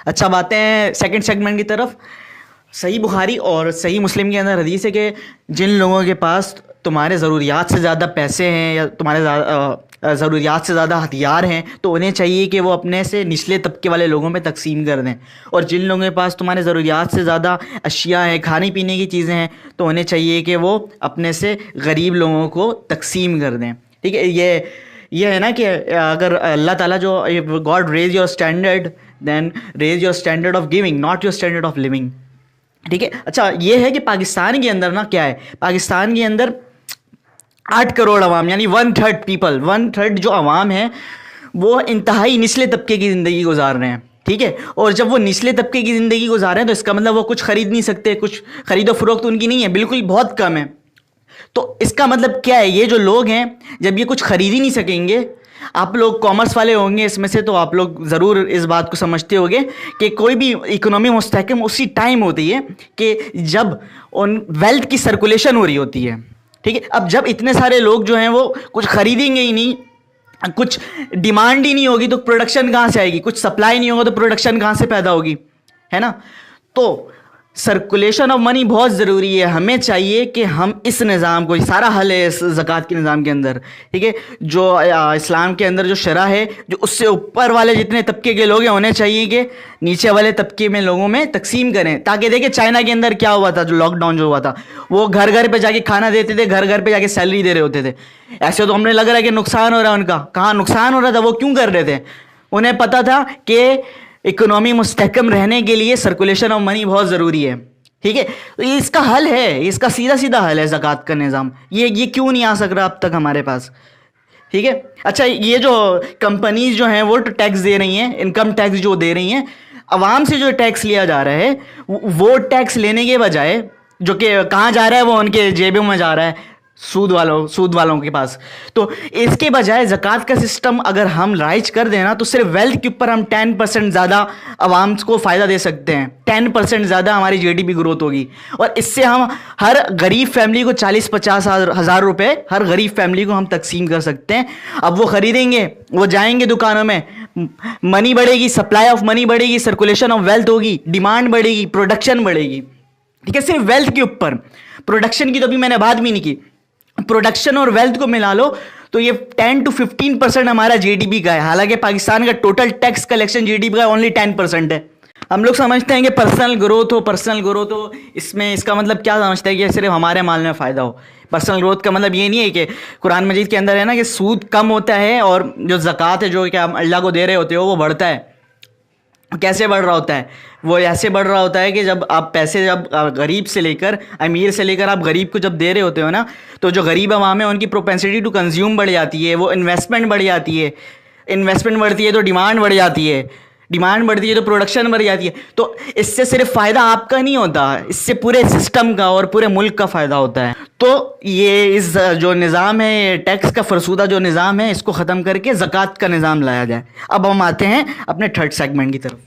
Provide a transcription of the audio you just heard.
اچھا اب آتے ہیں سیکنڈ سیگمنٹ کی طرف. صحیح بخاری اور صحیح مسلم کے اندر حدیث ہے کہ جن لوگوں کے پاس تمہارے ضروریات سے زیادہ پیسے ہیں یا تمہارے ضروریات سے زیادہ ہتھیار ہیں تو انہیں چاہیے کہ وہ اپنے سے نچلے طبقے والے لوگوں میں تقسیم کر دیں, اور جن لوگوں کے پاس تمہارے ضروریات سے زیادہ اشیاء ہیں, کھانے پینے کی چیزیں ہیں, تو انہیں چاہیے کہ وہ اپنے سے غریب لوگوں کو تقسیم کر دیں. ٹھیک ہے, یہ ہے نا کہ اگر اللہ تعالیٰ جو God raise your standard then raise your standard of giving not your standard of living. ٹھیک ہے. اچھا یہ ہے کہ پاکستان کے اندر نا کیا ہے, پاکستان کے اندر 8 کروڑ عوام یعنی 1/3 پیپل, 1/3 جو عوام ہیں وہ انتہائی نچلے طبقے کی زندگی گزار رہے ہیں. ٹھیک ہے, اور جب وہ نچلے طبقے کی زندگی گزار رہے ہیں تو اس کا مطلب وہ کچھ خرید نہیں سکتے, کچھ خرید و فروخت ان کی نہیں ہے, بالکل بہت کم ہے. تو اس کا مطلب کیا ہے, یہ جو لوگ ہیں جب یہ کچھ خرید ہی نہیں سکیں گے, آپ لوگ کامرس والے ہوں گے اس میں سے تو آپ لوگ ضرور اس بات کو سمجھتے ہو گے کہ کوئی بھی اکنامی مستحکم اسی ٹائم ہوتی ہے کہ جب ان ویلتھ کی سرکولیشن ہو رہی ہوتی ہے. ٹھیک ہے, اب جب اتنے سارے لوگ جو ہیں وہ کچھ خریدیں گے ہی نہیں, کچھ ڈیمانڈ ہی نہیں ہوگی تو پروڈکشن کہاں سے آئے گی, کچھ سپلائی نہیں ہوگا تو پروڈکشن کہاں سے پیدا ہوگی, ہے نا. تو سرکولیشن آف منی بہت ضروری ہے. ہمیں چاہیے کہ ہم اس نظام کو, سارا حل ہے اس زکوٰۃ کے نظام کے اندر. ٹھیک ہے, جو اسلام کے اندر جو شرع ہے, جو اس سے اوپر والے جتنے طبقے کے لوگ ہیں انہیں چاہیے کہ نیچے والے طبقے میں لوگوں میں تقسیم کریں. تاکہ دیکھیں چائنا کے اندر کیا ہوا تھا, جو لاک ڈاؤن جو ہوا تھا, وہ گھر گھر پہ جا کے کھانا دیتے تھے, گھر گھر پہ جا کے سیلری دے رہے ہوتے تھے. ایسے تو ہم نے لگ رہا ہے کہ نقصان ہو رہا ہے ان کا, کہاں نقصان ہو رہا تھا, وہ کیوں کر رہے تھے, انہیں پتہ تھا کہ اکنامی مستحکم رہنے کے لیے سرکولیشن آف منی بہت ضروری ہے. ٹھیک ہے, تو یہ اس کا حل ہے, اس کا سیدھا حل ہے زکوٰۃ کا نظام. یہ کیوں نہیں آ سک رہا اب تک ہمارے پاس. ٹھیک ہے. اچھا یہ جو کمپنیز جو ہیں وہ ٹیکس دے رہی ہیں, انکم ٹیکس جو دے رہی ہیں, عوام سے جو ٹیکس لیا جا رہا ہے وہ ٹیکس لینے کے بجائے جو کہ کہاں جا رہا ہے, وہ ان کے جیبوں میں جا رہا ہے, سود والوں کے پاس. تو اس کے بجائے زکوٰۃ کا سسٹم اگر ہم رائج کر دیں نا تو صرف ویلتھ کے اوپر ہم 10% زیادہ عوام کو فائدہ دے سکتے ہیں, 10% زیادہ ہماری GDP گروتھ ہوگی, اور اس سے ہم ہر غریب فیملی کو 40-50 ہزار روپے ہر غریب فیملی کو ہم تقسیم کر سکتے ہیں. اب وہ خریدیں گے, وہ جائیں گے دکانوں میں, منی بڑھے گی, سپلائی آف منی بڑھے گی, سرکولیشن آف ویلتھ ہوگی, ڈیمانڈ بڑھے گی, پروڈکشن بڑھے گی. ٹھیک ہے, صرف ویلتھ کے اوپر. پروڈکشن کی تو ابھی میں نے بات بھی نہیں کی. پروڈکشن اور ویلتھ کو ملا لو تو یہ 10 to 15% ہمارا GDP کا ہے, حالانکہ پاکستان کا ٹوٹل ٹیکس کلیکشن GDP کا اونلی 10% ہے. ہم لوگ سمجھتے ہیں کہ پرسنل گروتھ ہو, اس میں اس کا مطلب کیا سمجھتے ہیں کہ صرف ہمارے مال میں فائدہ ہو. پرسنل گروتھ کا مطلب یہ نہیں ہے کہ قرآن مجید کے اندر ہے نا کہ سود کم ہوتا ہے اور جو زکوٰۃ ہے جو کہ ہم اللہ کو دے رہے ہوتے ہو وہ بڑھتا ہے. کیسے بڑھ رہا ہوتا ہے, وہ ایسے بڑھ رہا ہوتا ہے کہ جب آپ پیسے جب غریب سے لے کر امیر سے لے کر آپ غریب کو جب دے رہے ہوتے ہو نا, تو جو غریب عوام ہے ان کی پروپینسٹی ٹو کنزیوم بڑھ جاتی ہے, وہ انویسٹمنٹ بڑھ جاتی ہے, انویسٹمنٹ بڑھتی ہے تو ڈیمانڈ بڑھ جاتی ہے, ڈیمانڈ بڑھتی ہے تو پروڈکشن بڑھ جاتی ہے. تو اس سے صرف فائدہ آپ کا نہیں ہوتا, اس سے پورے سسٹم کا اور پورے ملک کا فائدہ ہوتا ہے. تو یہ اس جو نظام ہے, یہ ٹیکس کا فرسودہ جو نظام ہے, اس کو ختم کر کے زکوٰۃ کا نظام لایا جائے. اب ہم آتے ہیں اپنے تھرڈ سیگمنٹ کی طرف.